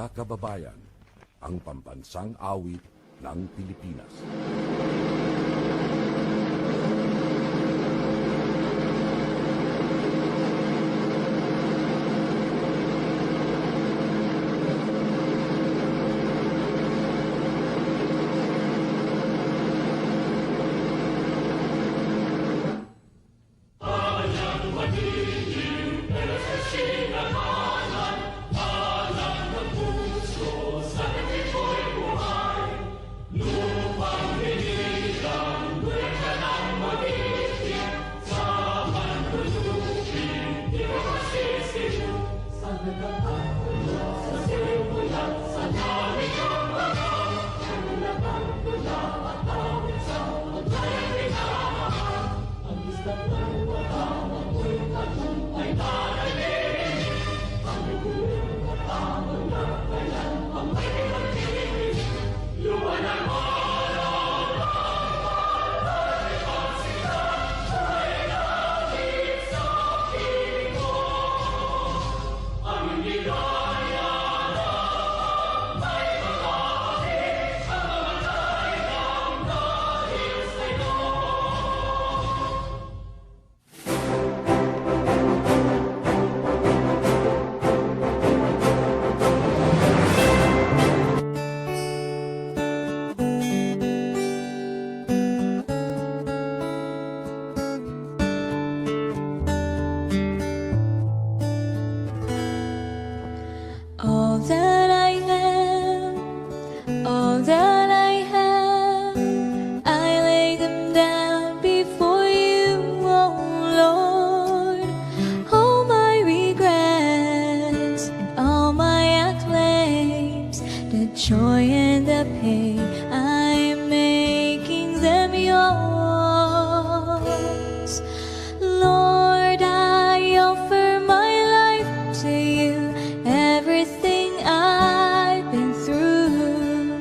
mga kababayan, ang pambansang awit ng Pilipinas. All that I am, all that I have, I lay them down before you, oh Lord. All my regrets and all my acclaims, the joy and the pain, I'm making them yours. Lord, I offer my life to you. Everything I've been through,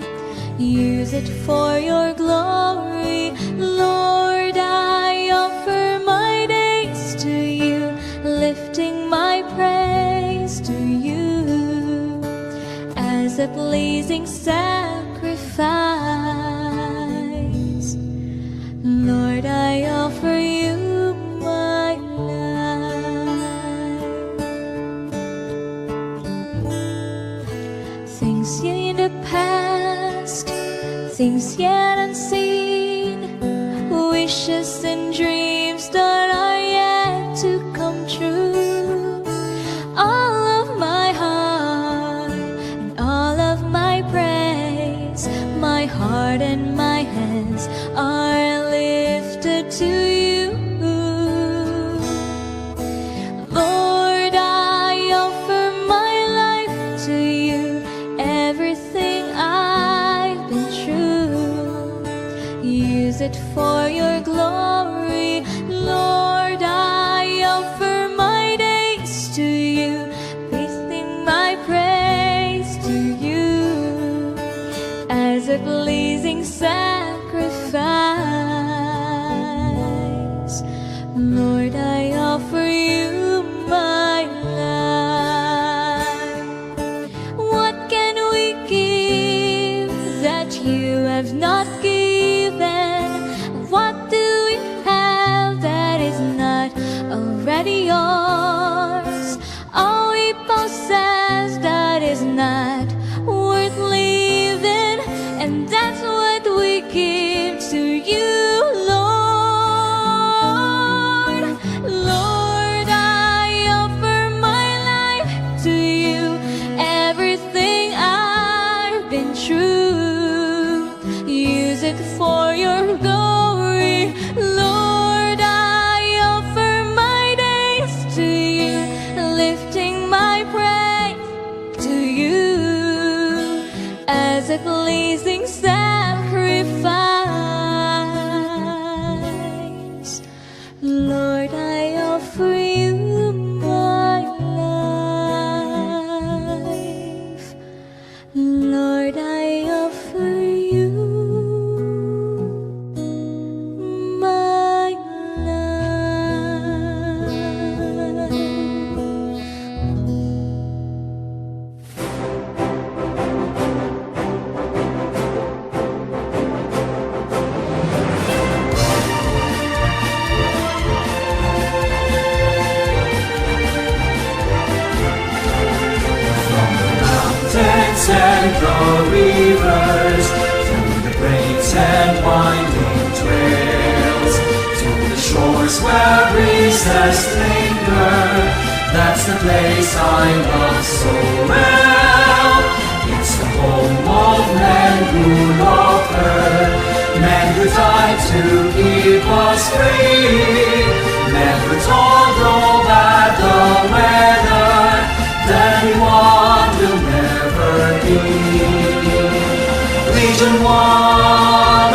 use it for your glory. Lord, I offer my days to you, lifting my praise to you as a pleasing sacrifice. Lord, I offer you my life. Things in the past, things yet unseen, wishes and dreams that are yet to come true. All of my heart and all of my praise, my heart and my hands are lifted to you. Lord, I offer my life to you. Everything I've been through, use it for your glory. Lord, I offer my days to you, lifting my praise to you as a pleasing sacrifice. Lord, I offer you my life. What can we give that you have not given? What do we have that is not already yours? All we possess that is not worth living, and that's what we give to you, Lord. Lord, I offer my life to you. Everything I've been through, use it for your glory. Lord, I offer my days where breezes linger. That's the place I love so well. It's the home of men who love her, men who died to keep us free. Men who told no bad the weather, that one will never be. Region 1,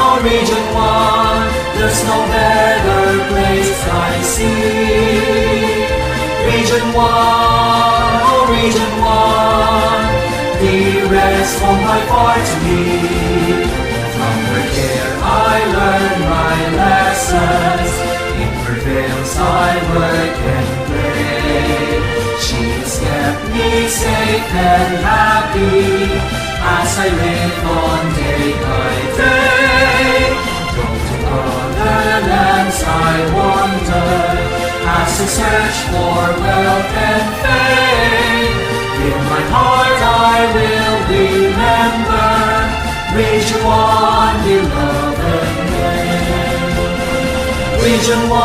oh Region 1, there's no better place I see. Region 1, oh Region 1, dearest home by far to me. From her care I learn my lessons, in her veils I work and play. She has kept me safe and happy, as I live on day by day. Though to other lands I wander, as I search for wealth and fame, in my heart I will remember Region 1, beloved name. Region 1,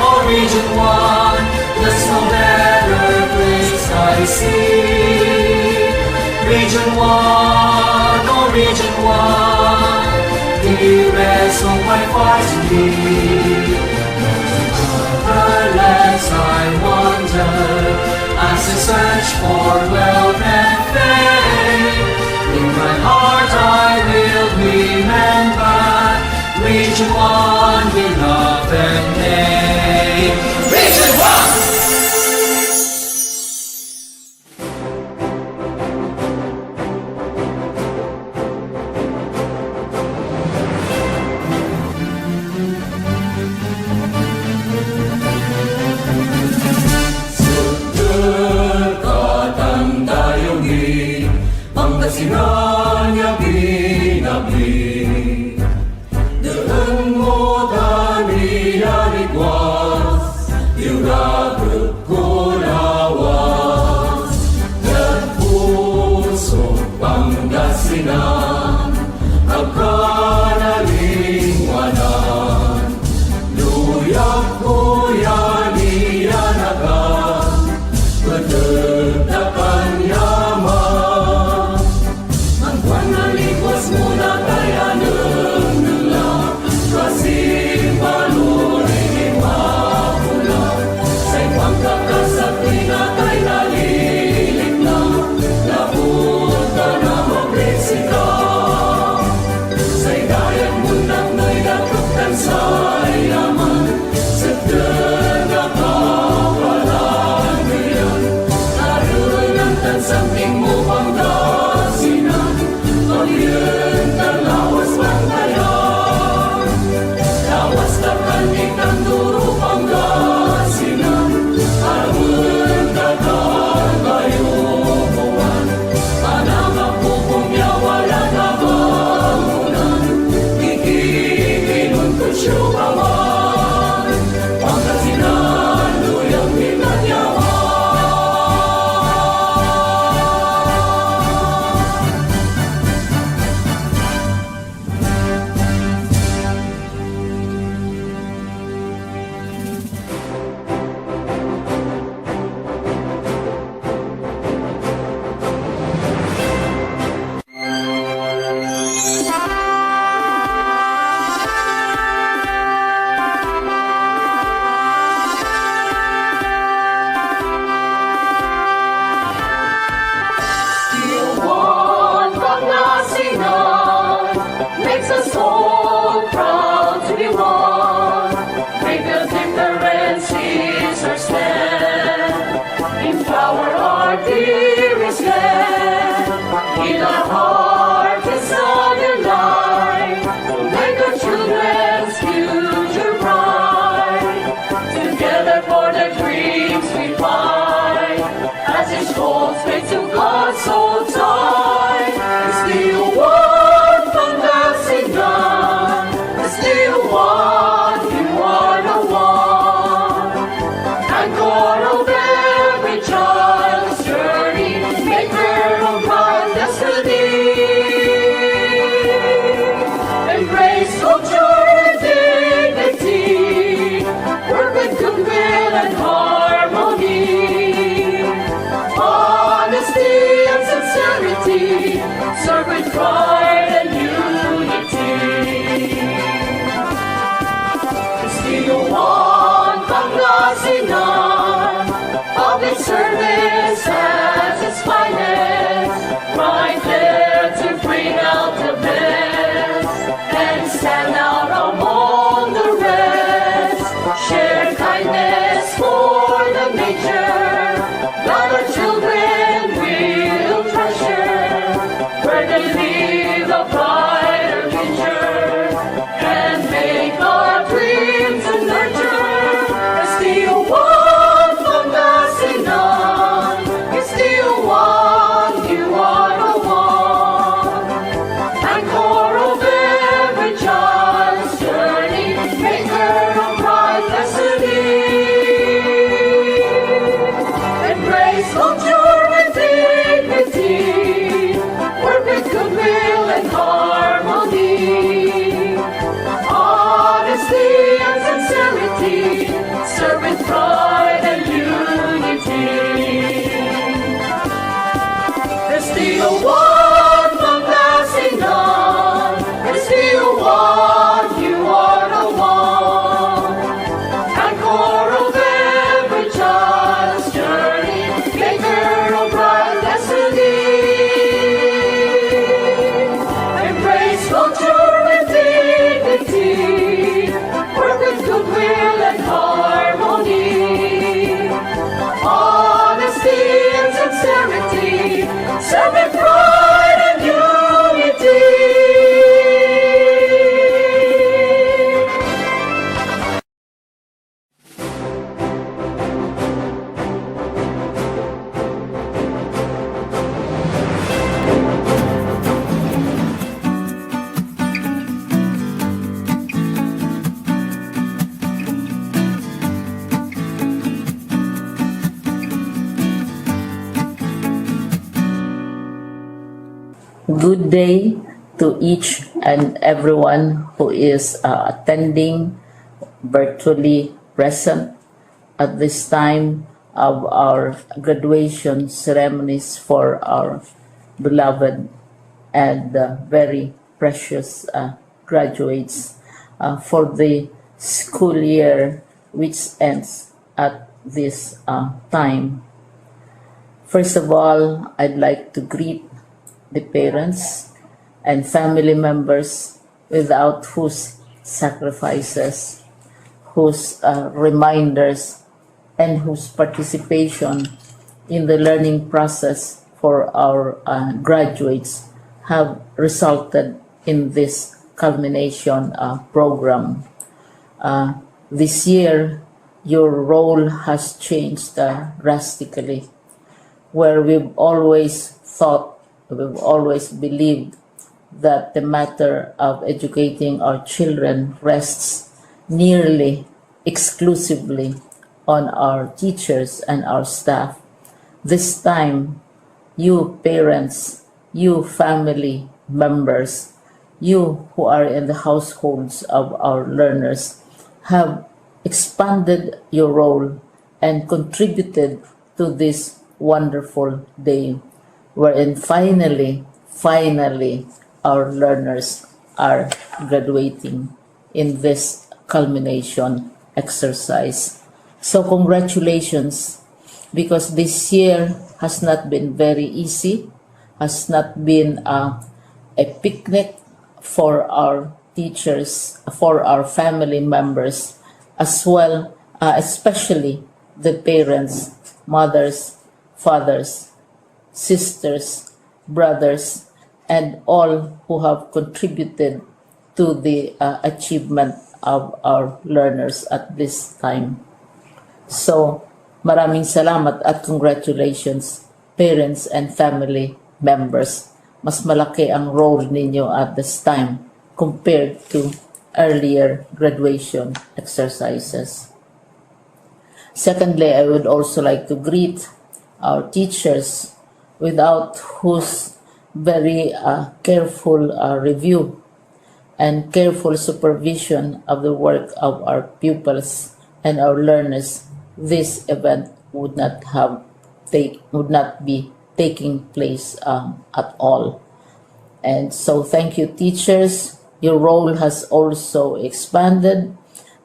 oh Region 1, there's no better place I see. Region 1, oh Region 1, dearest home by far to me. Other lands I wander, as I search for wealth and fame. In my heart I will remember Region 1, beloved name. Region 1! Tanda pride and unity. Estiluan Pangasinan, public service at its finest, right there to bring out the best and stand out among the rest. Share kindness for the nature, God our children will treasure, where they leave a brighter future and make our dreams to nurture. Estiluan Pangasinan, Estiluan, you are the one, anchor of every child's journey, maker of bright destiny. Embrace culture with dignity, work with goodwill and harmony, honesty and sincerity, serve with pride and unity. Estiluan Pangasinan, Estiluan, you are the one, anchor of every child's journey, maker of bright destiny. Embrace culture with dignity, work with goodwill and harmony, honesty and sincerity, serve with pride and unity. Good day to each and everyone who is attending virtually present at this time of our graduation ceremonies for our beloved and very precious graduates for the school year which ends at this time. First of all, I'd like to greet the parents and family members without whose sacrifices, whose reminders, and whose participation in the learning process for our graduates have resulted in this culmination program. This year, your role has changed drastically, where we've always believed that the matter of educating our children rests nearly exclusively on our teachers and our staff. This time, you parents, you family members, you who are in the households of our learners have expanded your role and contributed to this wonderful day, wherein finally, our learners are graduating in this culmination exercise. So congratulations, because this year has not been very easy, has not been a picnic for our teachers, for our family members, as well, especially the parents, mothers, fathers, sisters, brothers, and all who have contributed to the achievement of our learners at this time. So, maraming salamat at congratulations, parents and family members. Mas malaki ang role ninyo at this time compared to earlier graduation exercises. Secondly, I would also like to greet our teachers, without whose very careful review and careful supervision of the work of our pupils and our learners, this event would not be taking place at all. And so thank you, teachers. Your role has also expanded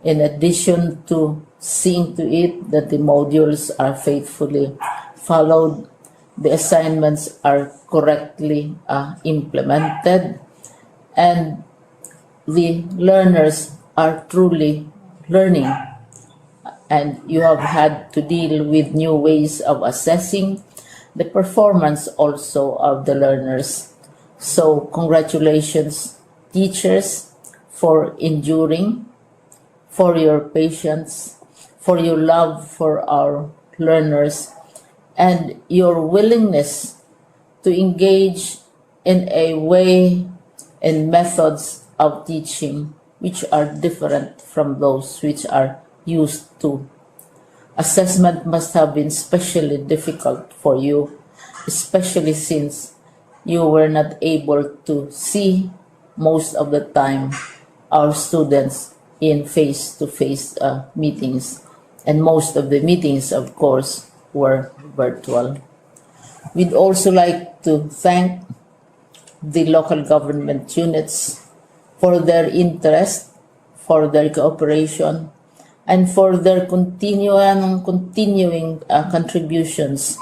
in addition to seeing to it that the modules are faithfully followed, the assignments are correctly implemented, and the learners are truly learning. And you have had to deal with new ways of assessing the performance also of the learners. So congratulations, teachers, for enduring, for your patience, for your love for our learners, and your willingness to engage in a way and methods of teaching which are different from those which are used to. Assessment must have been especially difficult for you, especially since you were not able to see most of the time our students in face-to-face meetings, and most of the meetings, of course, were virtual. We'd also like to thank the local government units for their interest, for their cooperation, and for their continuing contributions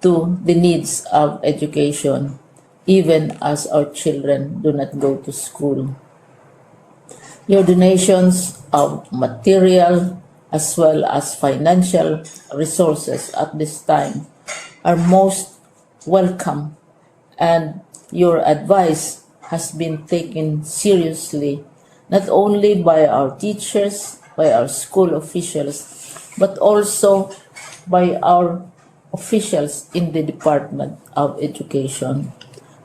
to the needs of education, even as our children do not go to school. Your donations of material as well as financial resources at this time are most welcome, and your advice has been taken seriously not only by our teachers, by our school officials, but also by our officials in the Department of Education.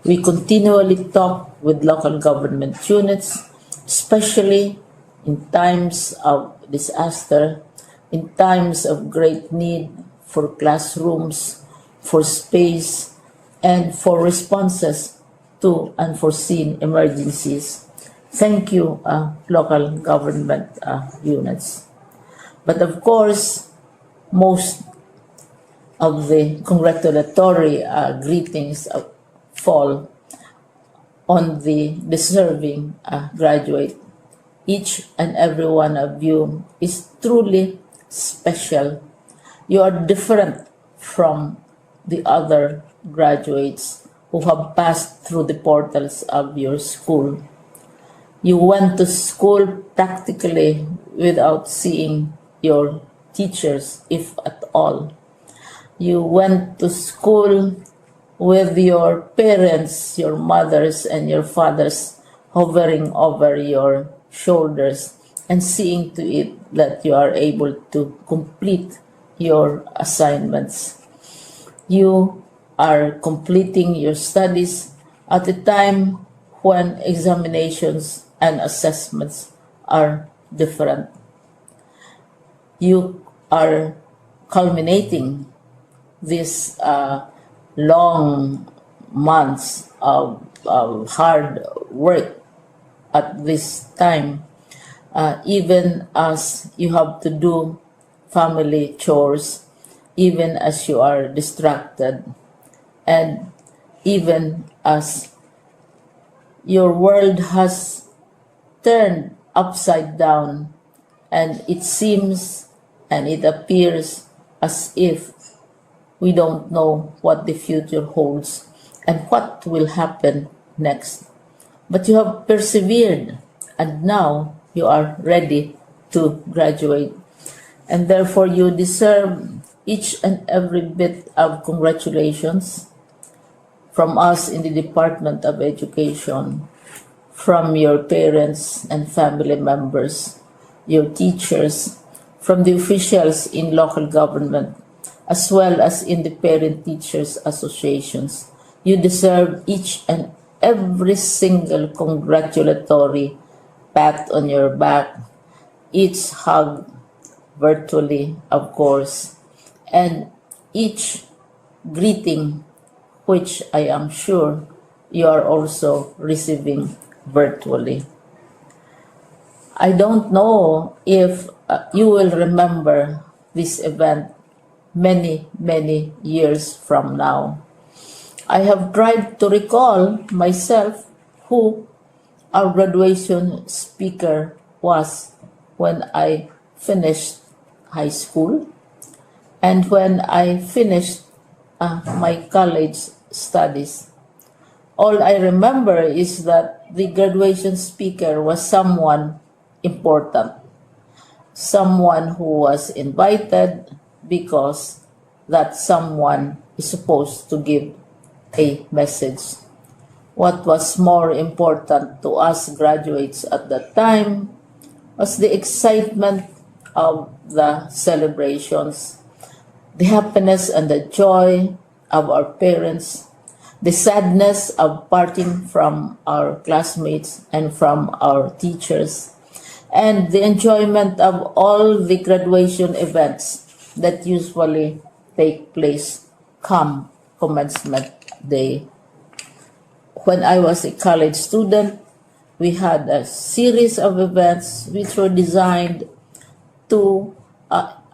We continually talk with local government units, especially in times of disaster, in times of great need for classrooms, for space, and for responses to unforeseen emergencies. Thank you, local government units. But of course, most of the congratulatory greetings fall on the deserving graduate. Each and every one of you is truly special. You are different from the other graduates who have passed through the portals of your school. You went to school practically without seeing your teachers, if at all. You went to school with your parents, your mothers and your fathers hovering over your shoulders and seeing to it that you are able to complete your assignments. You are completing your studies at a time when examinations and assessments are different. You are culminating these long months of hard work at this time, even as you have to do family chores, even as you are distracted, and even as your world has turned upside down, and it seems and it appears as if we don't know what the future holds and what will happen next. But you have persevered, and now you are ready to graduate. And therefore you deserve each and every bit of congratulations from us in the Department of Education, from your parents and family members, your teachers, from the officials in local government, as well as in the parent teachers associations. You deserve each and every single congratulatory pat on your back, each hug virtually, of course, and each greeting, which I am sure you are also receiving virtually. I don't know if you will remember this event many, many years from now. I have tried to recall myself who our graduation speaker was when I finished high school and when I finished my college studies. All I remember is that the graduation speaker was someone important, someone who was invited because that someone is supposed to give a message. What was more important to us graduates at that time was the excitement of the celebrations, the happiness and the joy of our parents, the sadness of parting from our classmates and from our teachers, and the enjoyment of all the graduation events that usually take place come commencement day. When I was a college student, we had a series of events which were designed to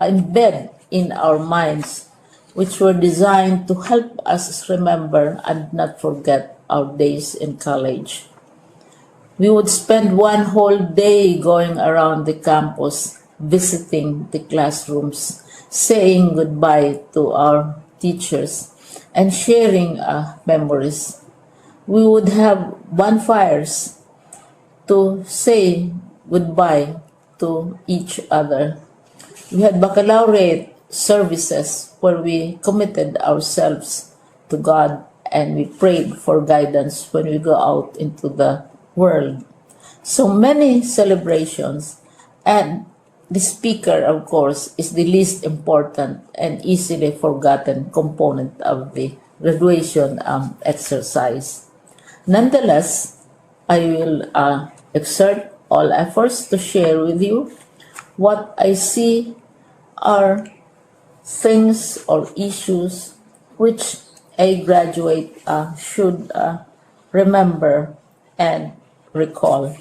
embed in our minds, which were designed to help us remember and not forget our days in college. We would spend one whole day going around the campus, visiting the classrooms, saying goodbye to our teachers, and sharing memories. We would have bonfires to say goodbye to each other. We had baccalaureate services where we committed ourselves to God and we prayed for guidance when we go out into the world. So many celebrations, and the speaker, of course, is the least important and easily forgotten component of the graduation exercise. Nonetheless, I will exert all efforts to share with you what I see are things or issues which a graduate should remember and recall.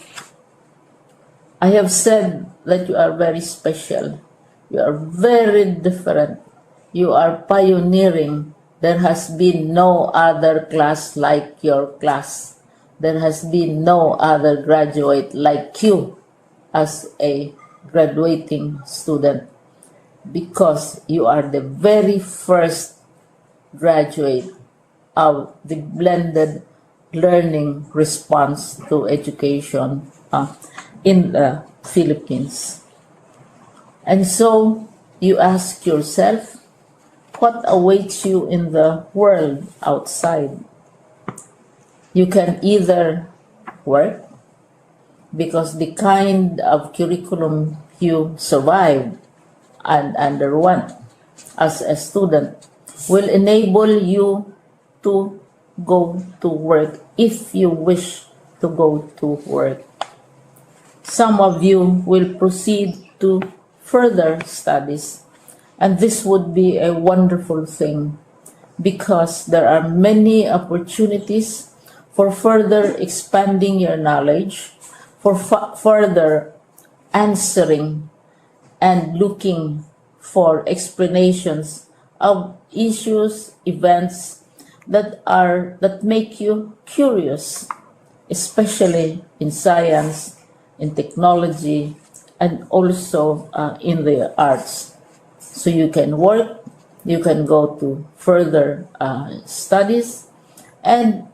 I have said that you are very special. You are very different. You are pioneering. There has been no other class like your class. There has been no other graduate like you as a graduating student, because you are the very first graduate of the blended learning response to education in the Philippines. And so you ask yourself, what awaits you in the world outside? You can either work, because the kind of curriculum you survived and underwent as a student will enable you to go to work if you wish to go to work. Some of you will proceed to further studies, and this would be a wonderful thing because there are many opportunities for further expanding your knowledge, for further answering and looking for explanations of issues, events that make you curious, especially in science, in technology, and also in the arts. So you can work, you can go to further studies, and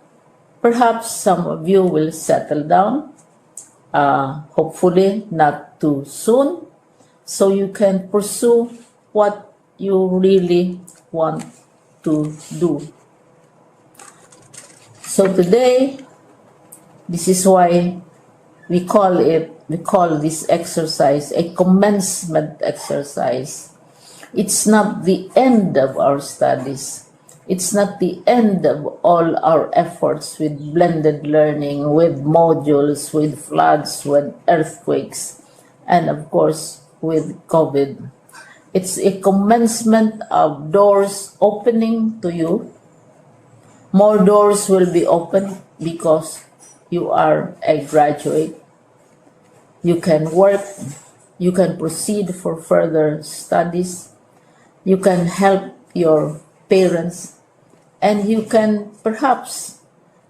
perhaps some of you will settle down, hopefully not too soon, so you can pursue what you really want to do. So today, this is why we call this exercise a commencement exercise. It's not the end of our studies. It's not the end of all our efforts with blended learning, with modules, with floods, with earthquakes, and of course with COVID. It's a commencement of doors opening to you. More doors will be opened because you are a graduate. You can work, you can proceed for further studies, you can help your parents, and you can perhaps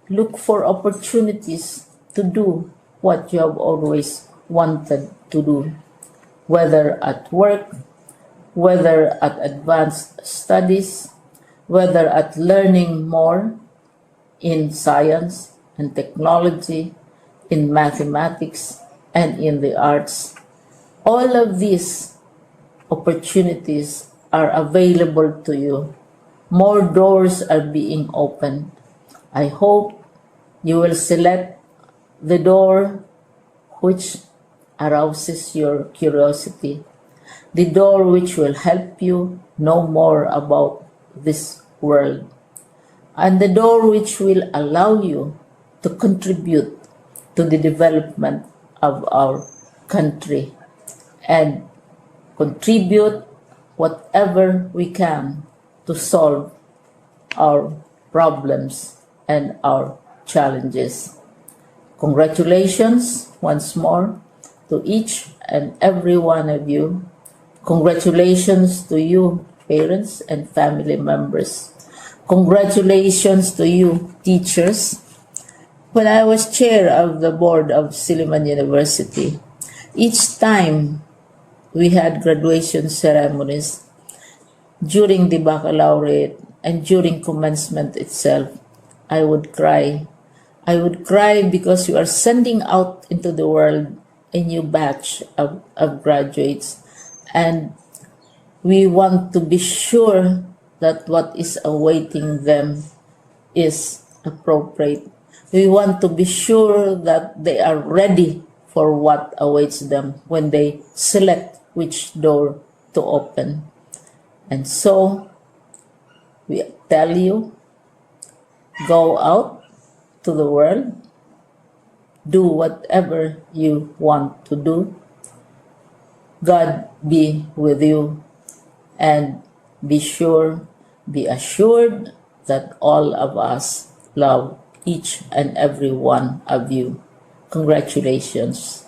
look for opportunities to do what you have always wanted to do, whether at work, whether at advanced studies, whether at learning more in science and technology, in mathematics, and in the arts. All of these opportunities are available to you. More doors are being opened. I hope you will select the door which arouses your curiosity, the door which will help you know more about this world, and the door which will allow you to contribute to the development of our country and contribute whatever we can to solve our problems and our challenges. Congratulations once more to each and every one of you. Congratulations to you, parents and family members. Congratulations to you, teachers. When I was chair of the board of Silliman University, each time we had graduation ceremonies, during the baccalaureate and during commencement itself, I would cry. I would cry because we are sending out into the world a new batch of graduates, and we want to be sure that what is awaiting them is appropriate. We want to be sure that they are ready for what awaits them when they select which door to open. And so, we tell you, go out to the world, do whatever you want to do. God be with you, and be assured that all of us love each and every one of you. Congratulations.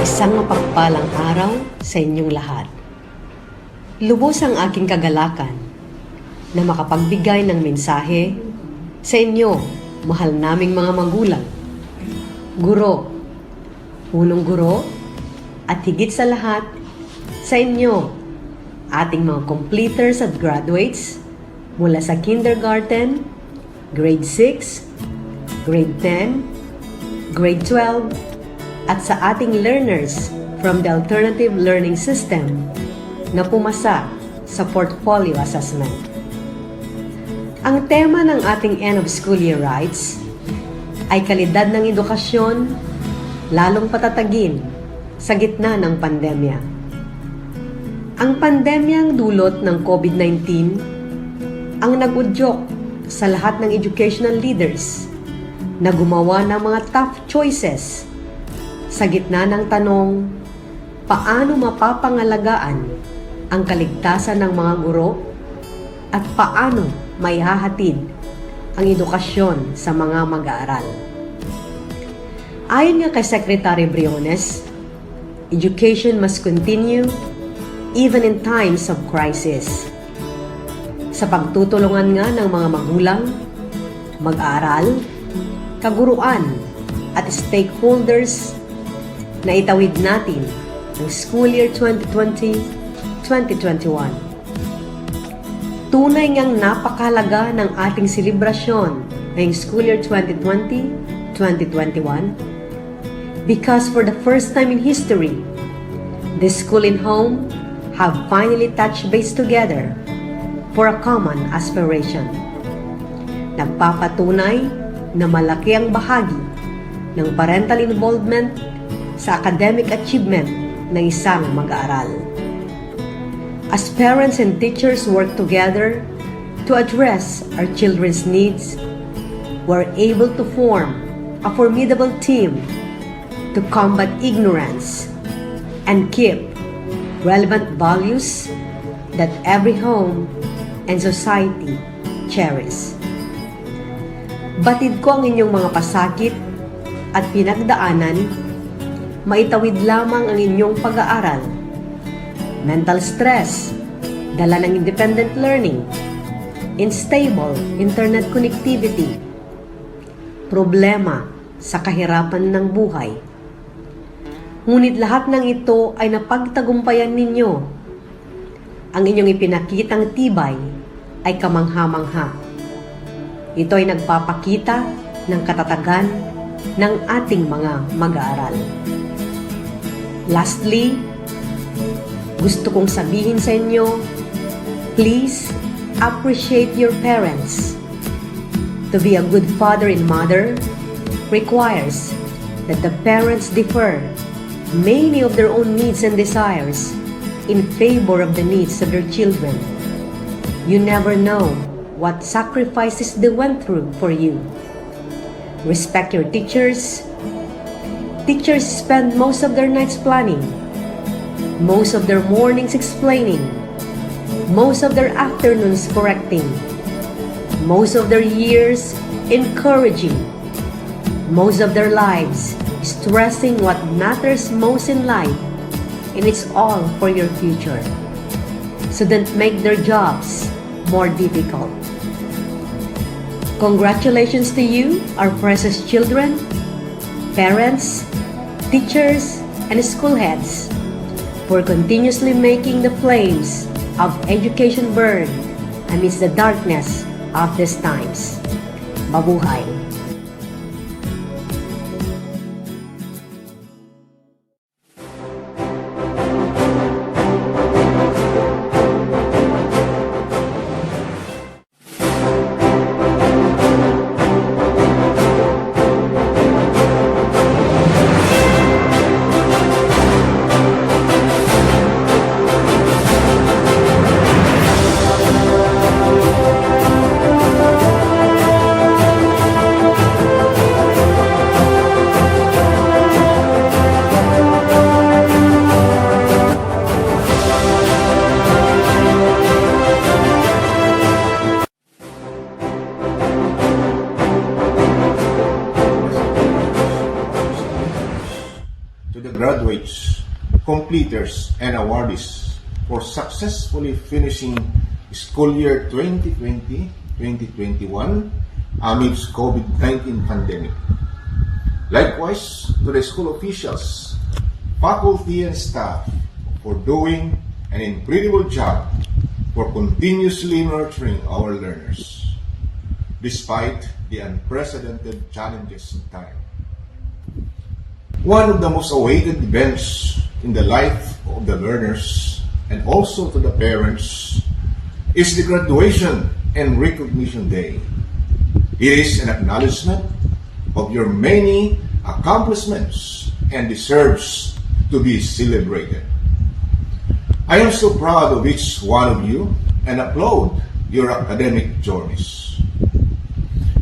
Isang mapagpalang araw sa inyong lahat. Lubos ang aking kagalakan na makapagbigay ng mensahe sa inyo, mahal naming mga magulang, guro, punong guro, at higit sa lahat, sa inyo, ating mga completers at graduates mula sa kindergarten, grade 6, grade 10, grade 12, at sa ating learners from the alternative learning system na pumasa sa portfolio assessment. Ang tema ng ating end of school year rites ay kalidad ng edukasyon, lalong patatagin sa gitna ng pandemya. Ang pandemyang dulot ng COVID-19 ang nag-udyok sa lahat ng educational leaders na gumawa ng mga tough choices sa gitna ng tanong, paano mapapangalagaan ang kaligtasan ng mga guro at paano maihahatid ang edukasyon sa mga mag-aaral. Ayon nga kay Secretary Briones, education must continue even in times of crisis. Sa pagtutulungan nga ng mga magulang, mag-aaral, kaguruan at stakeholders na itawid natin ang school year 2020-2021. Tunay ngang napakahalaga ng ating selebrasyon ngayong school year 2020-2021 because for the first time in history, the school and home have finally touched base together for a common aspiration. Nagpapatunay na malaki ang bahagi ng parental involvement sa academic achievement ng isang mag-aaral. As parents and teachers work together to address our children's needs, we're able to form a formidable team to combat ignorance and keep relevant values that every home and society cherish. Batid ko ang inyong mga pasakit at pinagdaanan, maitawid lamang ang inyong pag-aaral. Mental stress, dala ng independent learning, unstable internet connectivity, problema sa kahirapan ng buhay. Ngunit lahat ng ito ay napagtagumpayan ninyo. Ang inyong ipinakitang tibay ay kamangha-mangha. Ito ay nagpapakita ng katatagan ng ating mga mag-aaral. Lastly, gusto kong sabihin sa inyo, please appreciate your parents. To be a good father and mother requires that the parents defer many of their own needs and desires in favor of the needs of their children. You never know what sacrifices they went through for you. Respect your teachers. Teachers spend most of their nights planning, most of their mornings explaining, most of their afternoons correcting, most of their years encouraging, most of their lives stressing what matters most in life, and it's all for your future. So don't make their jobs more difficult. Congratulations to you, our precious children, parents, teachers, and school heads, for continuously making the flames of education burn amidst the darkness of these times. Mabuhay! Graduates, completers, and awardees for successfully finishing school year 2020-2021 amidst COVID-19 pandemic. Likewise, to the school officials, faculty, and staff for doing an incredible job for continuously nurturing our learners, despite the unprecedented challenges of time. One of the most awaited events in the life of the learners and also to the parents is the graduation and recognition day. It is an acknowledgement of your many accomplishments and deserves to be celebrated. I am so proud of each one of you and applaud your academic journeys.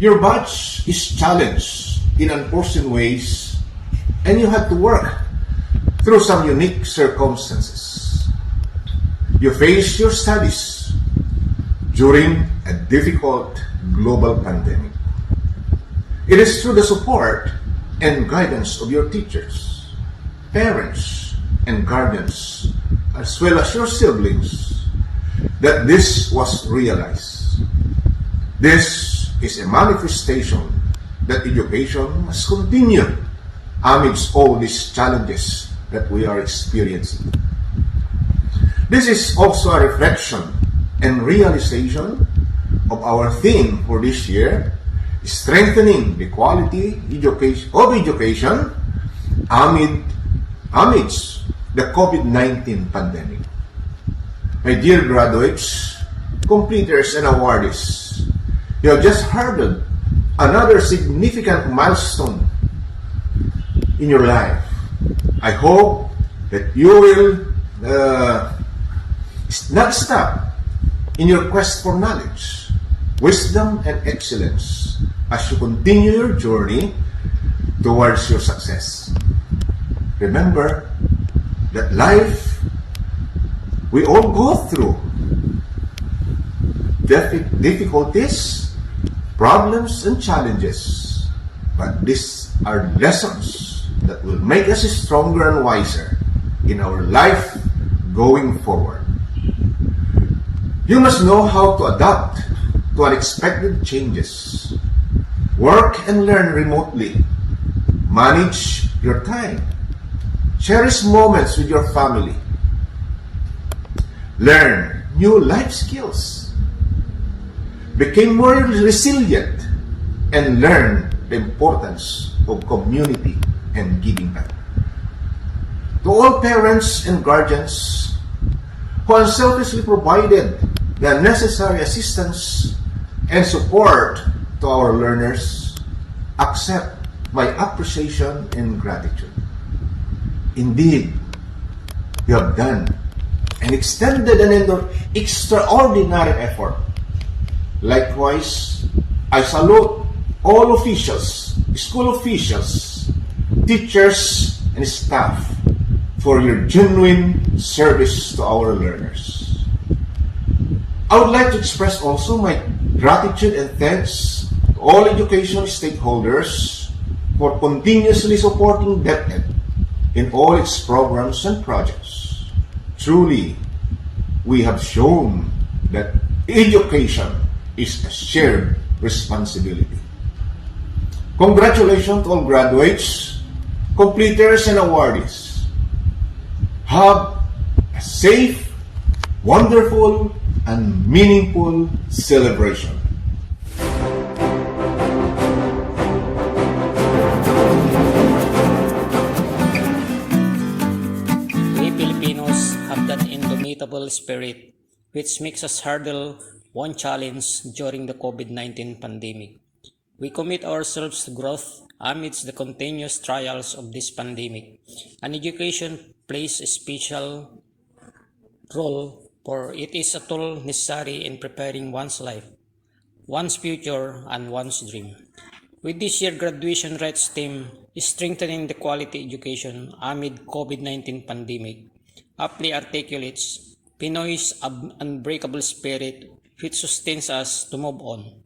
Your batch is challenged in unforeseen ways, and you had to work through some unique circumstances. You faced your studies during a difficult global pandemic. It is through the support and guidance of your teachers, parents, and guardians, as well as your siblings, that this was realized. This is a manifestation that education must continue amidst all these challenges that we are experiencing. This is also a reflection and realization of our theme for this year, strengthening the quality of education amidst the COVID-19 pandemic. My dear graduates, completers and awardees, you have just hurdled another significant milestone in your life. I hope that you will not stop in your quest for knowledge, wisdom, and excellence as you continue your journey towards your success. Remember that life we all go through difficulties, problems, and challenges, but these are lessons that will make us stronger and wiser in our life going forward. You must know how to adapt to unexpected changes, work and learn remotely, manage your time, cherish moments with your family, learn new life skills, become more resilient, and learn the importance of community and giving back. To all parents and guardians who unselfishly provided the necessary assistance and support to our learners, accept my appreciation and gratitude. Indeed, you have done and extended an extraordinary effort. Likewise, I salute all officials, school officials, teachers, and staff for your genuine service to our learners. I would like to express also my gratitude and thanks to all education stakeholders for continuously supporting DepEd in all its programs and projects. Truly, we have shown that education is a shared responsibility. Congratulations to all graduates, completers, and awardees. Have a safe, wonderful, and meaningful celebration. We Filipinos have that indomitable spirit which makes us hurdle one challenge during the COVID-19 pandemic. We commit ourselves to growth amidst the continuous trials of this pandemic, and education plays a special role, for it is a tool necessary in preparing one's life, one's future, and one's dream. With this year graduation rites theme, strengthening the quality education amid COVID-19 pandemic, aptly articulates Pinoy's unbreakable spirit which sustains us to move on.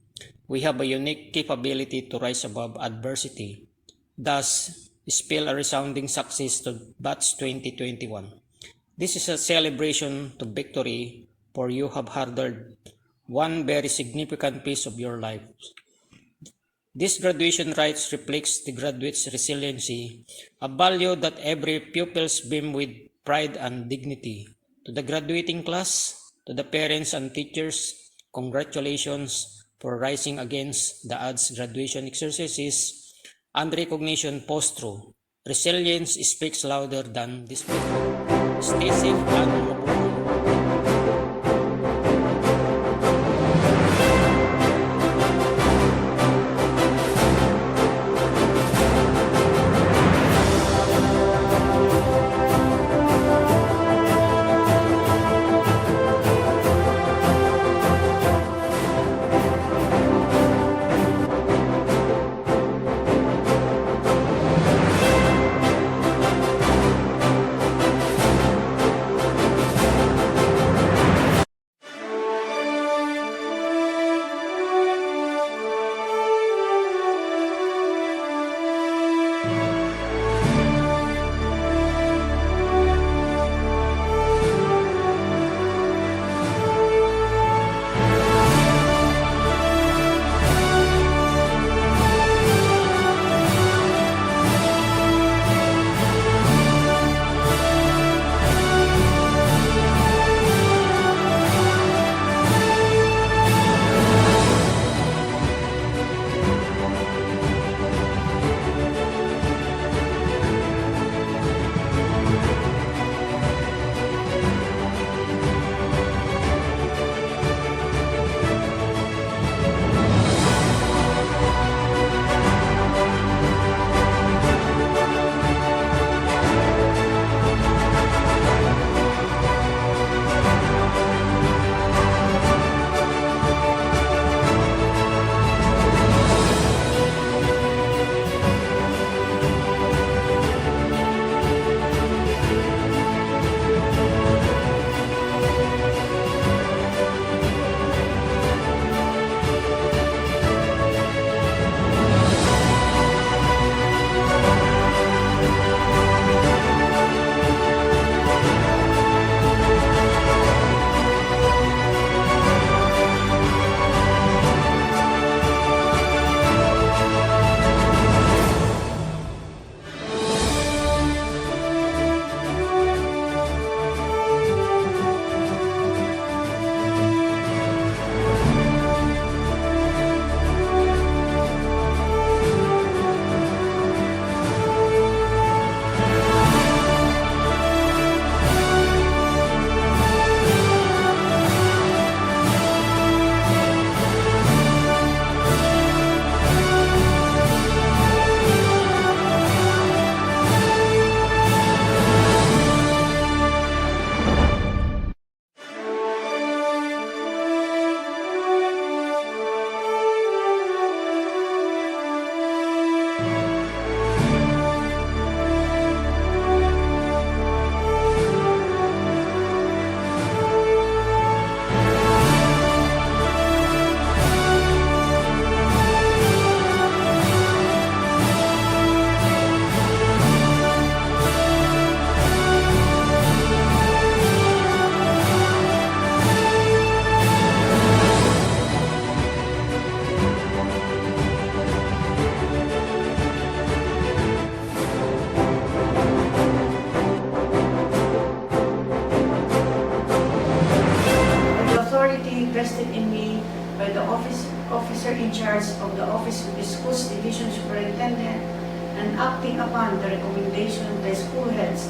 We have a unique capability to rise above adversity, thus spell a resounding success to Batch 2021. This is a celebration to victory, for you have hurdled one very significant piece of your life. This graduation rites reflects the graduate's resiliency, a value that every pupils beam with pride and dignity. To the graduating class, to the parents and teachers, congratulations for rising against the odds. Graduation exercises and recognition post-through. Resilience speaks louder than display. Stay safe and mabuhay. entrusted in me by the officer in charge of the Office of the Schools Division Superintendent, and acting upon the recommendation by school heads,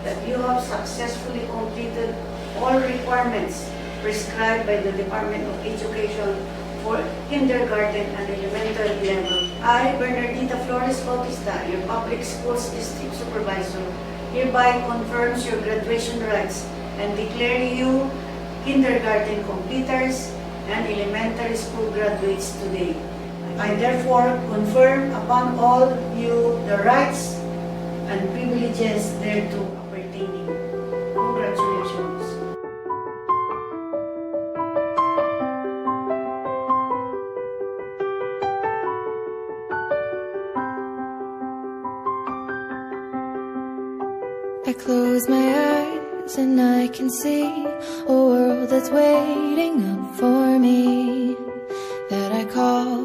that you have successfully completed all requirements prescribed by the Department of Education for kindergarten and elementary level. I, Bernardita Flores Bautista, your Public Schools District Supervisor, hereby confirms your graduation rights and declare you kindergarten completers and elementary school graduates today. I therefore confirm upon all you the rights and privileges thereto appertaining. Congratulations. I close my eyes and I can see a world that's waiting up for me, that I call